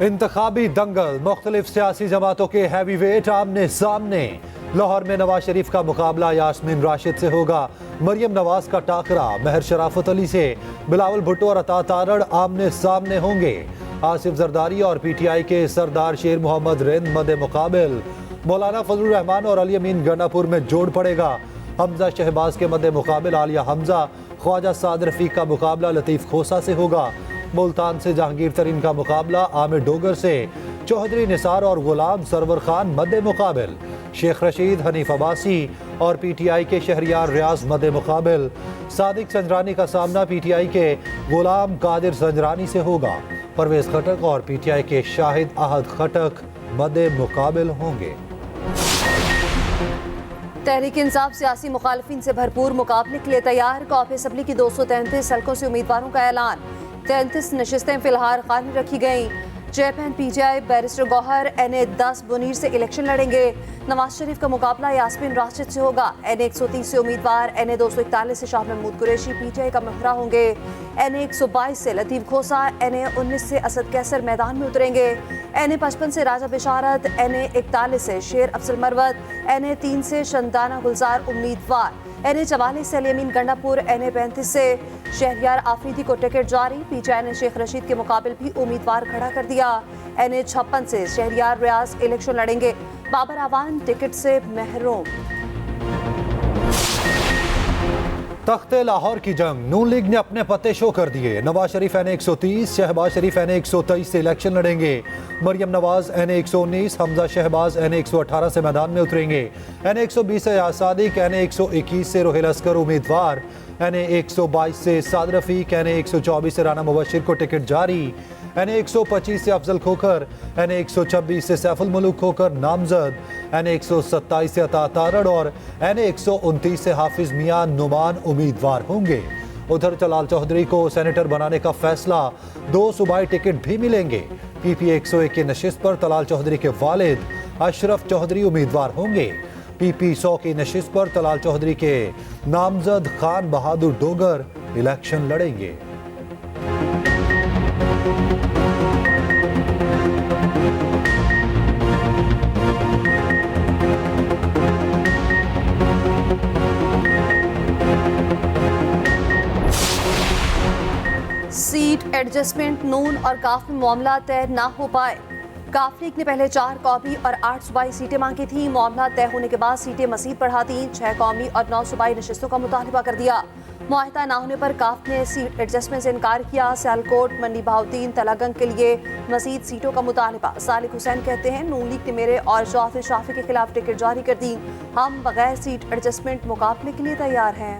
इंतखाबी दंगल, मुख्तलिफ सियासी जमातों के हैवी वेट आमने सामने। लाहौर में नवाज शरीफ का मुकाबला यास्मीन राशिद से होगा। मरियम नवाज का टाकरा महर शराफत अली से। बिलावल भुट्टो और अता तारड़ आमने सामने होंगे। आसिफ जरदारी और पीटीआई के सरदार शेर मोहम्मद रिंद मदे मुकाबिल। मौलाना फजलुर रहमान और अली अमीन गंडापुर में जोड़ पड़ेगा। हमजा शहबाज के मदे मुकाबिल आलिया हमजा। ख्वाजा साद रफीक का मुकाबला लतीफ़ खोसा से होगा। मुल्तान से जहांगीर तरीन का मुकाबला आमिर डोगर से। चौधरी निसार और गुलाम सरवर खान मदे मुकाबिल। शेख रशीद, हनीफ अब्बासी और पीटीआई के शहरियार रियाज मदे मुकाबिल। सादिक संजरानी का सामना पीटीआई के गुलाम कादिर संजरानी से होगा। परवेज खटक और पीटीआई के शाहिद अहद खटक मदे मुकाबिल होंगे। तहरीक इंसाफ सियासी मुखालफिन से भरपूर मुकाबले के लिए तैयार। कौमी असम्बली की 233 हल्कों से उम्मीदवारों का ऐलान। 33 नशिस्तें फिलहाल खाली रखी गईं। Chairman PTI barrister Gohar NA-10 Buner से इलेक्शन लड़ेंगे। नवाज शरीफ का मुकाबला यास्मीन राशिद से होगा। NA-130 से उम्मीदवार NA-241 से शाह महमूद कुरैशी पीटीआई का महरा होंगे। NA-122 से लतीफ़ खोसा, NA-19 से असद कैसर मैदान में उतरेंगे। NA-55 से राजा बिशारत, NA-41 से शेर अफजल मरवत, NA-3 से शंदाना गुलजार उम्मीदवार। NA-44 से अली अमीन गंडापुर, NA-35 से शहरियार आफरीदी को टिकट जारी। पीटीआई ने शेख रशीद के मुकाबले भी उम्मीदवार खड़ा कर दिया। NA-56 से शहरियार रियाज इलेक्शन लड़ेंगे। बाबर आवान टिकट से महरूम। तख्ते लाहौर की जंग, नून लीग ने अपने पत्ते शो कर दिए। नवाज शरीफ NA-130, शहबाज शरीफ NA-123 से इलेक्शन लड़ेंगे। मरियम नवाज NA-119, हमजा शहबाज NA-118 से मैदान में उतरेंगे। NA-120 से सादिक, NA-121 से रोहिल अस्कर उम्मीदवार। NA-122 से साद रफीक, NA-124 से राना मुबशिर को टिकट जारी। NA-125 से अफजल खोकर, NA-126 से सैफुल मुलूक खोकर नामजद। NA-127 से अता तारड़ और NA-129 से हाफिज मियां नुमान उम्मीदवार होंगे। उधर जलाल चौधरी को सेनेटर बनाने का फैसला, 2 सूबाई टिकट भी मिलेंगे। PP 101 की नशिस्त पर तलाल चौधरी के वालिद अशरफ चौधरी उम्मीदवार होंगे। PP 100 की नशिस्त पर तलाल चौधरी के नामजद खान बहादुर डोगर इलेक्शन लड़ेंगे। सीट एडजस्टमेंट, नून और काफ में मामला तय ना हो पाए। काफ लीग ने पहले 4 कौमी और 8 सूबाई सीटें मांगी थी। मामला तय होने के बाद सीटें मजीद बढ़ा दी। 6 कौमी और 9 सूबाई नशिस्तों का मुतालबा कर दिया। मुआहिदा ना होने पर काफ ने सीट एडजस्टमेंट से इनकार किया। सियालकोट, मंडी बहाउद्दीन, तलागंग के लिए मजीद सीटों का मुतालबा। सालिक हुसैन कहते हैं, नून लीग ने मेरे और जाफर शाफी के खिलाफ टिकट जारी कर दी। हम बगैर सीट एडजस्टमेंट मुकाबले के लिए तैयार हैं।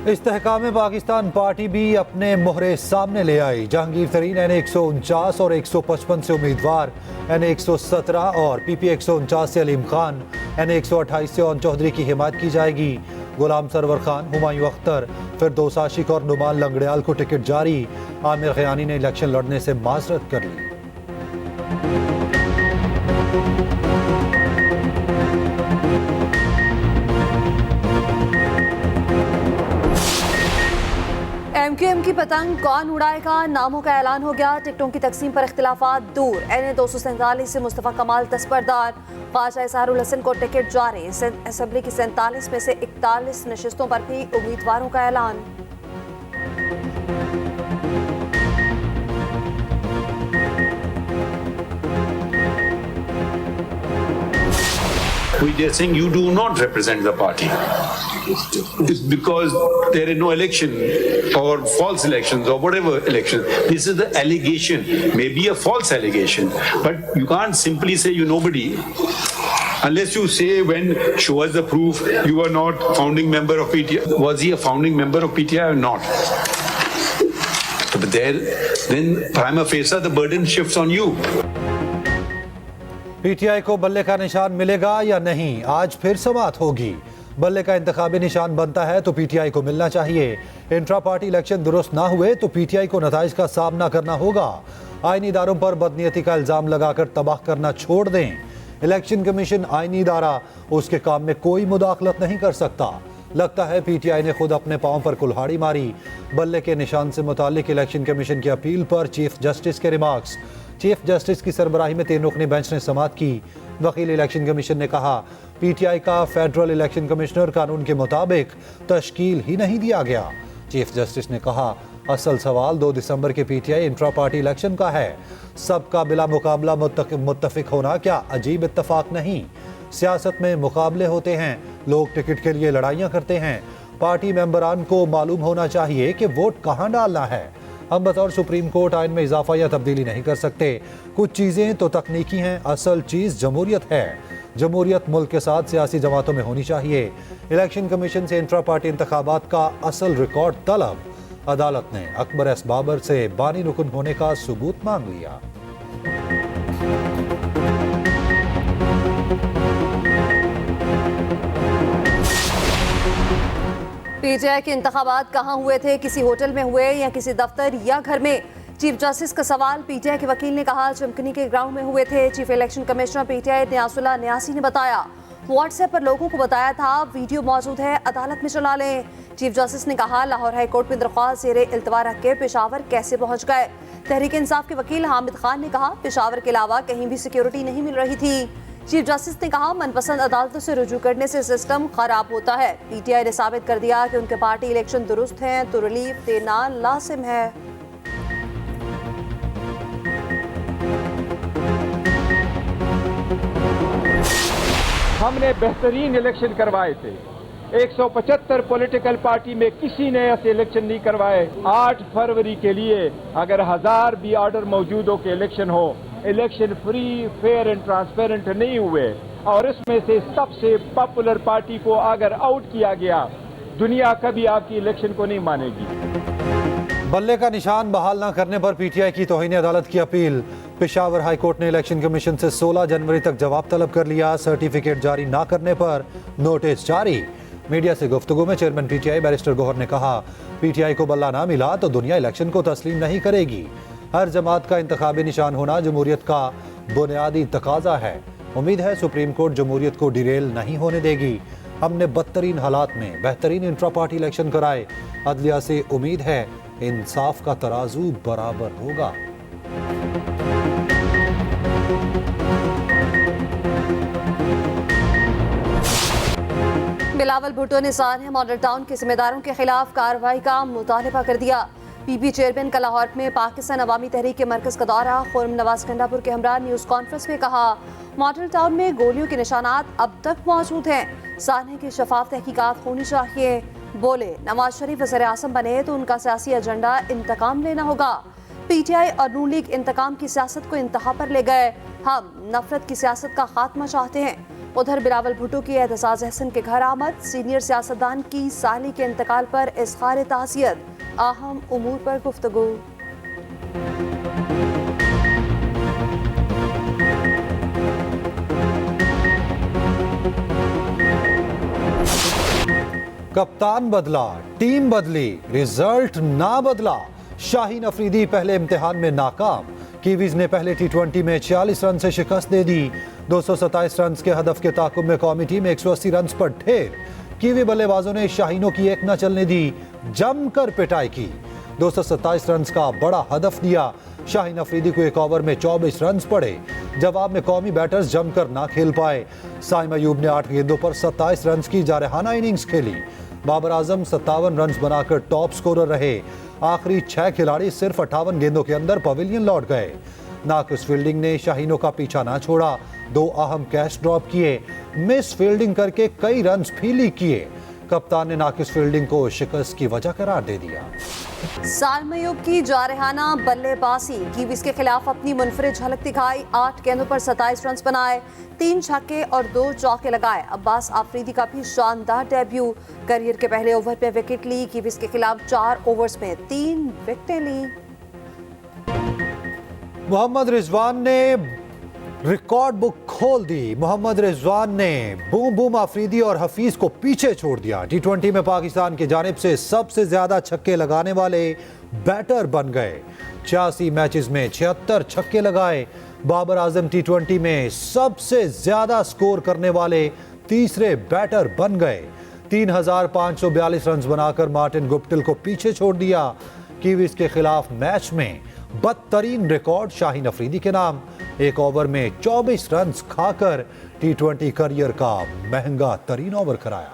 इस्तेहकाम पाकिस्तान पार्टी भी अपने मोहरे सामने ले आई। जहांगीर तरीन NA-149 और 155 से उम्मीदवार। NA-117 और PP 149 से अलीम खान। NA-128 से ओन चौधरी की हिमायत की जाएगी। गुलाम सरवर खान, हुमायूं अख्तर, फिरदौस आशिक और नुमान लंगड़ियाल को टिकट जारी। आमिर खयानी ने इलेक्शन लड़ने से माजरत कर ली। MQM की पतंग कौन उड़ाएगा, नामों का ऐलान हो गया। टिकटों की तकसीम पर इख्तिलाफात दूर। NA-247 से मुस्तफ़ा कमाल दस्तबरदार। ख्वाजा इजहारुल हसन को टिकट जारी। असम्बली की 47 में से 41 नशिस्तों पर भी उम्मीदवारों का ऐलान। We are saying you do not represent the party. It's because there is no election or false elections or whatever election. This is the allegation, maybe a false allegation, but you can't simply say you nobody. Unless you say when show us the proof you are not founding member of PTI. Was he a founding member of PTI or not? But then prima facie the burden shifts on you. PTI को बल्ले का निशान मिलेगा या नहीं, आज फिर समाअत होगी। बल्ले का इंतखाबी निशान बनता है तो PTI को मिलना चाहिए। इंट्रा पार्टी इलेक्शन दुरुस्त ना हुए तो PTI को नताइज का सामना करना होगा। आईनी इदारों पर बदनीयती का इल्जाम लगाकर तबाह करना छोड़ दें। इलेक्शन कमीशन आईनी इदारा, उसके काम में कोई मुदाखलत नहीं कर सकता। लगता है पीटीआई ने खुद अपने पांव पर कुल्हाड़ी मारी। बल्ले के निशान से मुतालिक इलेक्शन कमीशन की अपील पर चीफ जस्टिस के रिमार्क्स। चीफ जस्टिस की सरबराही में 3 रुकनी बेंच ने समाअत की। वकील इलेक्शन कमीशन ने कहा पीटीआई का फेडरल इलेक्शन कमिश्नर कानून के मुताबिक तश्कील ही नहीं दिया गया। चीफ जस्टिस ने कहा असल सवाल 2 दिसंबर के पीटीआई इंट्रा पार्टी इलेक्शन का है। सबका बिला मुकाबला मुत्तफिक होना क्या अजीब इत्तफाक नहीं। सियासत में मुकाबले होते हैं, लोग टिकट के लिए लड़ाइयां करते हैं। पार्टी मेंबरान को मालूम होना चाहिए कि वोट कहां डालना है। हम बतौर सुप्रीम कोर्ट आइन में इजाफा या तब्दीली नहीं कर सकते। कुछ चीज़ें तो तकनीकी हैं, असल चीज़ जमहूरियत है। जमहूरियत मुल्क के साथ सियासी जमातों में होनी चाहिए। इलेक्शन कमीशन से इंट्रा पार्टी इंतखाबात का असल रिकॉर्ड तलब। अदालत ने अकबर एस बाबर से बानी रुकन होने का सबूत मांग लिया। पीटीआई के इंतखाबात कहां हुए थे, किसी होटल में हुए या किसी दफ्तर या घर में? चीफ जस्टिस का सवाल। पीटीआई के वकील ने कहा चमकनी के ग्राउंड में हुए थे। चीफ इलेक्शन कमिश्नर पीटीआई न्यासुल्लाह न्यासी ने बताया व्हाट्सएप पर लोगों को बताया था, वीडियो मौजूद है, अदालत में चला लें। चीफ जस्टिस ने कहा लाहौर हाई कोर्ट में दरख्वास्त ज़ेरे इल्तवा रख के पेशावर कैसे पहुंच गए। तहरीक इंसाफ के वकील हामिद खान ने कहा पेशावर के अलावा कहीं भी सिक्योरिटी नहीं मिल रही थी। चीफ जस्टिस ने कहा मनपसंद अदालतों से रुजू करने से सिस्टम खराब होता है। पीटीआई ने साबित कर दिया कि उनके पार्टी इलेक्शन दुरुस्त हैं तो रिलीफ देना लाजिम है। हमने बेहतरीन इलेक्शन करवाए थे। 175 पॉलिटिकल पार्टी में किसी ने ऐसे इलेक्शन नहीं करवाए। 8 फरवरी के लिए अगर 1000 भी ऑर्डर मौजूद हो के इलेक्शन हो, election free fair and transparent नहीं हुए और इसमें से सबसे पॉपुलर पार्टी को अगर आउट किया गया, दुनिया कभी आपकी इलेक्शन को नहीं मानेगी। बल्ले का निशान बहाल न करने पर पीटीआई की तौहीन अदालत की अपील। पेशावर हाई कोर्ट ने इलेक्शन कमीशन से 16 जनवरी तक जवाब तलब कर लिया। सर्टिफिकेट जारी न करने पर नोटिस जारी। मीडिया से गुफ्तगू में चेयरमैन पीटीआई बैरिस्टर गौहर ने कहा पीटीआई को बल्ला ना मिला तो दुनिया इलेक्शन को तस्लीम नहीं करेगी। हर जमात का इंतखाबी निशान होना जमहूरियत का बुनियादी तकाजा है। उम्मीद है सुप्रीम कोर्ट जमहूरियत को डिरेल नहीं होने देगी। हमने बदतरीन हालात में बेहतरीन इंट्रा पार्टी इलेक्शन कराए। अदलिया से उम्मीद है इंसाफ का तराजू बराबर होगा। बिलावल भुट्टो ने सानिया मॉडल टाउन के जिम्मेदारों के खिलाफ कार्रवाई का मुतालबा कर दिया। पीपी चेयरमैन का लाहौर में पाकिस्तान अवामी तहरीक के मरकज का दौरा। खुर्रम नवाज गंडापुर के हमरा न्यूज कॉन्फ्रेंस में कहा मॉडल टाउन में गोलियों के निशानात अब तक मौजूद हैं। सानिया की शफाफ तहकीकात होनी चाहिए। बोले नवाज शरीफ वज़ीर आज़म बने तो उनका सियासी एजेंडा इंतकाम लेना होगा। पीटीआई और नून लीग इंतकाम की सियासत को इंतहा पर ले गए। हम नफरत की सियासत का खात्मा चाहते हैं। उधर बिलावल भुट्टो की एतजाज अहसन के घर आमद। सीनियर सियासतदान की साली के इंतकाल पर इज़हार ताज़ियत। अहम उमूर पर गुफ्तगू। कप्तान बदला, टीम बदली, रिजल्ट ना बदला। शाहीन अफरीदी पहले इम्तिहान में नाकाम। कीवीज ने पहले टी20 में 46 रन से शिकस्त दे दी। 227 रन के हदफ के ताकुब में कौमी टीम 180 रन पर ढेर। कीवी बल्लेबाजों ने शाहीनों की एक न चलने दी, जमकर पिटाई की। 227 रन का बड़ा हदफ दिया। शाहीन अफरीदी को एक ओवर में 24 रन पड़े। जवाब में कौमी बैटर्स जमकर ना खेल पाए। साइम अयूब ने 8 गेंदों पर 27 रन की जारहाना इनिंग्स खेली। बाबर आजम 57 रन बनाकर टॉप स्कोरर रहे। आखिरी 6 खिलाड़ी सिर्फ 58 गेंदों के अंदर पवेलियन लौट गए। नाकिस फील्डिंग ने शाहीनों का पीछा ना छोड़ा। 2 अहम कैच ड्रॉप किए। मिस फील्डिंग करके कई रन भी लीक किए। कप्तान ने नाकिस फील्डिंग को शिकस्त की वजह करार दे दिया। साइम अयूब की जारहाना बल्लेबाजी। कीवीज के खिलाफ अपनी मुनफरिद झलक दिखाई। 8 गेंदों पर 27 रन बनाए। 3 छक्के और 2 चौके लगाए। अब्बास आफरीदी का भी शानदार डेब्यू। करियर के पहले ओवर पे विकेट ली। कीवीज के खिलाफ 4 ओवर्स में 3 विकेटें ली। मोहम्मद रिजवान ने रिकॉर्ड बुक खोल दी। मोहम्मद रिजवान ने बूम बूम आफरीदी और हफीज को पीछे छोड़ दिया। टी20 में पाकिस्तान की जानिब से सबसे ज्यादा छक्के लगाने वाले बैटर बन गए। 86 मैचेस में 76 छक्के लगाए। बाबर आजम टी20 में सबसे ज्यादा स्कोर करने वाले तीसरे बैटर बन गए। 3,542 रन बनाकर मार्टिन गुप्टिल को पीछे छोड़ दिया। कीवीज के खिलाफ मैच में बदतरीन रिकॉर्ड शाहीन अफरीदी के नाम। एक ओवर में 24 रन खाकर T20 करियर का महंगा तरीन ओवर कराया।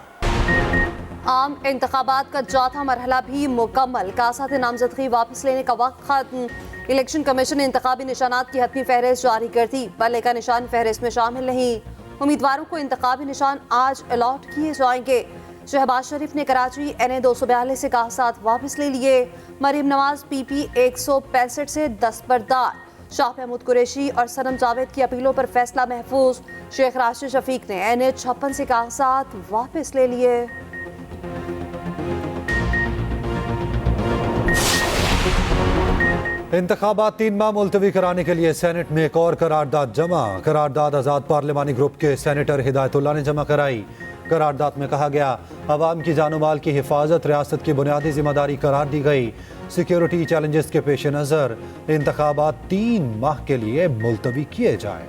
आम इंतखाबात का चौथा मरहला भी मुकम्मल। कासात नामजदगी वापस लेने का वक्त खत्म। इलेक्शन कमीशन ने इंतखाबी निशानात की हतमी फहरिस्त जारी कर दी। बल्ले का निशान फहरिस्त में शामिल नहीं। उम्मीदवारों को इंतखाबी निशान आज अलॉट किए जाएंगे। शहबाज शरीफ ने कराची NA 242 से कासात वापस ले लिए। मरीम नवाज PP 165 से दस्तबरदार। शाह महमूद कुरैशी और सनम जावेद की अपीलों पर फैसला महफूज। शेख राशिद शफीक ने NA 56 से कासात वापस ले लिए। इंतखाबात 3 माह मुलतवी कराने के लिए सेनेट में एक और करारदाद जमा। करारदाद आज़ाद पार्लिमानी ग्रुप के सेनेटर हिदायतुल्लाह ने जमा कराई। करारदाद में कहा गया, अवाम की जानो माल की हिफाजत रियासत की बुनियादी जिम्मेदारी करार दी गई। सिक्योरिटी चैलेंजेस के पेश नज़र इंतखाबात 3 माह के लिए मुलतवी किए जाएं।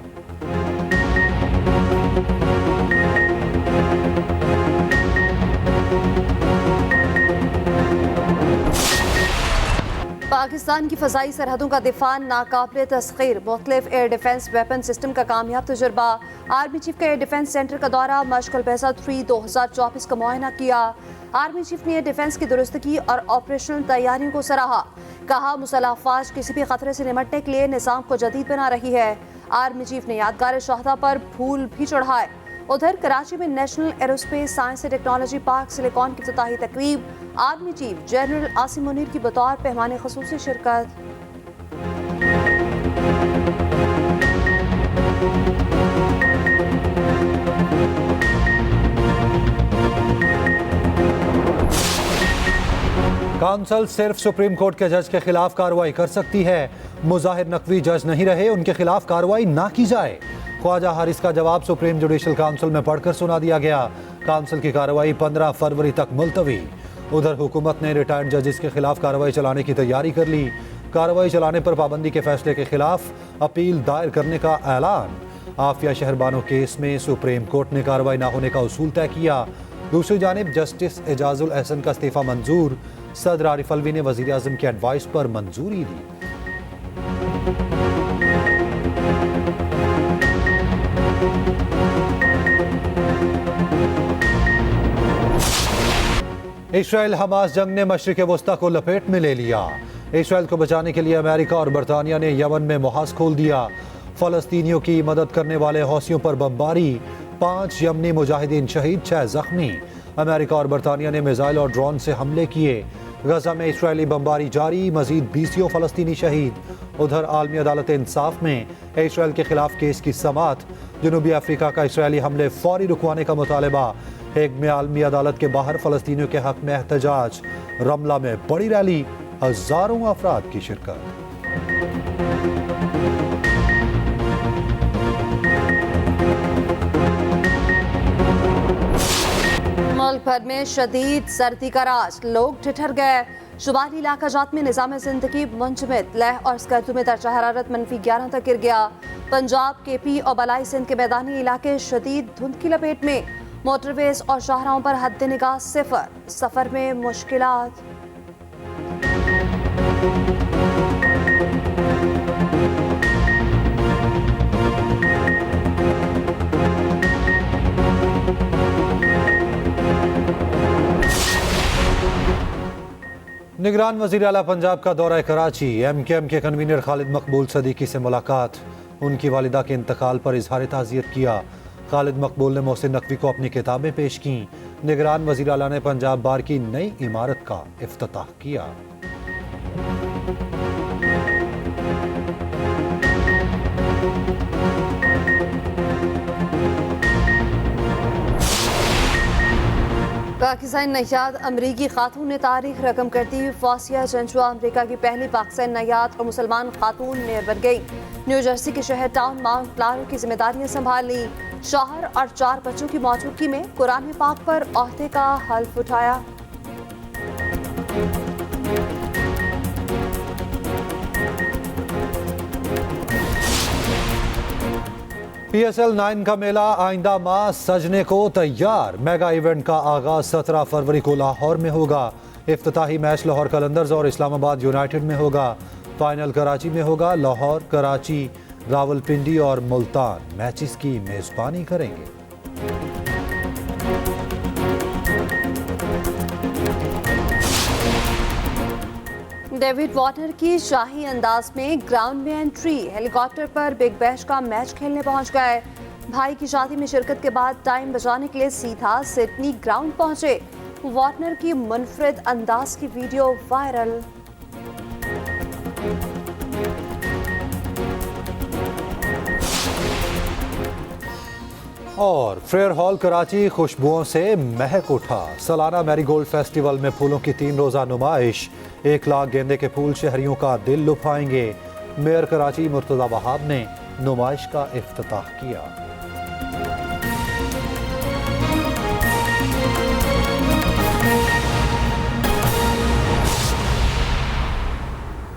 पाकिस्तान की फ़ज़ाई सरहदों का दिफा नाकाबिले तस्खीर। मुख्तलिफ एयर डिफेंस वेपन सिस्टम का कामयाब तजुर्बा। आर्मी चीफ का एयर डिफेंस सेंटर का दौरा। मशक़ल बेहसा 3 2024 का मुआयना किया। आर्मी चीफ ने एयर डिफेंस की दुरुस्तगी और ऑपरेशनल तैयारियों को सराहा। कहा, मुसल्लह अफ़वाज किसी भी खतरे से निपटने के लिए निज़ाम को जदीद बना रही है। आर्मी चीफ ने यादगार शहदा पर फूल भी चढ़ाए। उधर कराची में national aerospace science and technology park silicon की इफ्तिताही तकरीब। Army chief general Asim Munir की बतौर पेहमाने ख़ुसूसी शिरकत। काउंसिल सिर्फ सुप्रीम कोर्ट के जज के खिलाफ कार्रवाई कर सकती है। मुजाहिर नकवी जज नहीं रहे, उनके खिलाफ कार्रवाई ना की जाए। ख्वाजा हारिस का जवाब सुप्रीम जुडिशल काउंसिल में पढ़कर सुना दिया गया। काउंसिल की कार्रवाई 15 फरवरी तक मुलतवी। उधर हुकूमत ने रिटायर्ड जजेस के खिलाफ कार्रवाई चलाने की तैयारी कर ली। कार्रवाई चलाने पर पाबंदी के फैसले के खिलाफ अपील दायर करने का ऐलान। आफिया शहरबानो केस में सुप्रीम कोर्ट ने कार्रवाई न होने का उसूल तय किया। दूसरी जानिब जस्टिस एजाजुल एहसन का इस्तीफा मंजूर। सदर आरिफ अलवी ने वजीर आज़म की एडवाइस पर मंजूरी दी। इस्राइल हमास जंग ने मशरिक़ वस्ता को लपेट में ले लिया। इस्राइल को बचाने के लिए अमेरिका और बरतानिया ने यमन में मुहाज खोल दिया। फ़लस्तीनियों की मदद करने वाले हौसियों पर बमबारी। 5 यमनी मुजाहिदीन शहीद, 6 जख्मी। अमेरिका और बरतानिया ने मिसाइल और ड्रोन से हमले किए। गजा में इस्राइली बमबारी जारी, मजीद 20 फ़लस्तीनी शहीद। उधर आलमी अदालत इंसाफ में इस्राइल के खिलाफ केस की समाअत। जनूबी अफ्रीका का इस्राइली हमले फौरी रुकवाने का मुतालबा। हेग में आलमी अदालत के बाहर फ़लस्तीनियों के हक में एहतजाज। रमला में बड़ी रैली, हजारों अफराद की शिरकत। मुल्क भर में शदीद सर्दी का राज, लोग ठिठर गए। शुमाली इलाका जात में निज़ाम ज़िंदगी मुंजमद। लह और स्कर्दू में दर्जा हरारत -11 तक गिर गया। पंजाब, KP और बलाई सिंध के मैदानी इलाके शदीद धुंध की लपेट में। मोटरवेज और शाहराहों पर हद निगाह 0। सफर में मुश्किलात। निगरान वज़ीर आला पंजाब का दौरा कराची। MKM के कन्वीनर खालिद मकबूल सदीकी से मुलाकात। उनकी वालिदा के इंतकाल पर इजहार ताज़ियत किया। खालिद मकबूल ने मोहसिन नकवी को अपनी किताबें पेश की। निगरान वज़ीर आला ने पंजाब बार की नई इमारत का इफ्तिताह किया। पाकिस्तान नयाद अमरीकी खातून ने तारीख रकम करती। फासिया जंजुआ अमरीका की पहली पाकिस्तान नयाद और मुसलमान खातून मेयर बन गई। न्यू जर्सी के शहर टाउन माउंट क्लारो की जिम्मेदारियां संभाल ली। शौहर और 4 बच्चों की मौजूदगी में कुरान पाक पर ओहदे का हल्फ उठाया। PSL 9 का मेला आइंदा माह सजने को तैयार। मेगा इवेंट का आगाज 17 फरवरी को लाहौर में होगा। इफ्तिताही मैच लाहौर कलंदर्स और इस्लामाबाद यूनाइटेड में होगा। फाइनल कराची में होगा। लाहौर, कराची, रावलपिंडी और मुल्तान मैचेस की मेजबानी करेंगे। डेविड वार्नर की शाही अंदाज में ग्राउंड में एंट्री। हेलीकॉप्टर पर बिग बैश का मैच खेलने पहुंच गए। भाई की शादी में शिरकत के बाद टाइम बचाने के लिए सीधा सिडनी ग्राउंड पहुंचे। वार्नर की मुनफरिद अंदाज की वीडियो वायरल। और फ्रेयर हॉल कराची खुशबुओं से महक उठा। सालाना मैरीगोल्ड फेस्टिवल में फूलों की 3 रोजा नुमाइश। 1 लाख गेंदे के फूल शहरियों का दिल लुभाएंगे। मेयर कराची मुर्तजा वहाब ने नुमाइश का इफ्तिताह किया।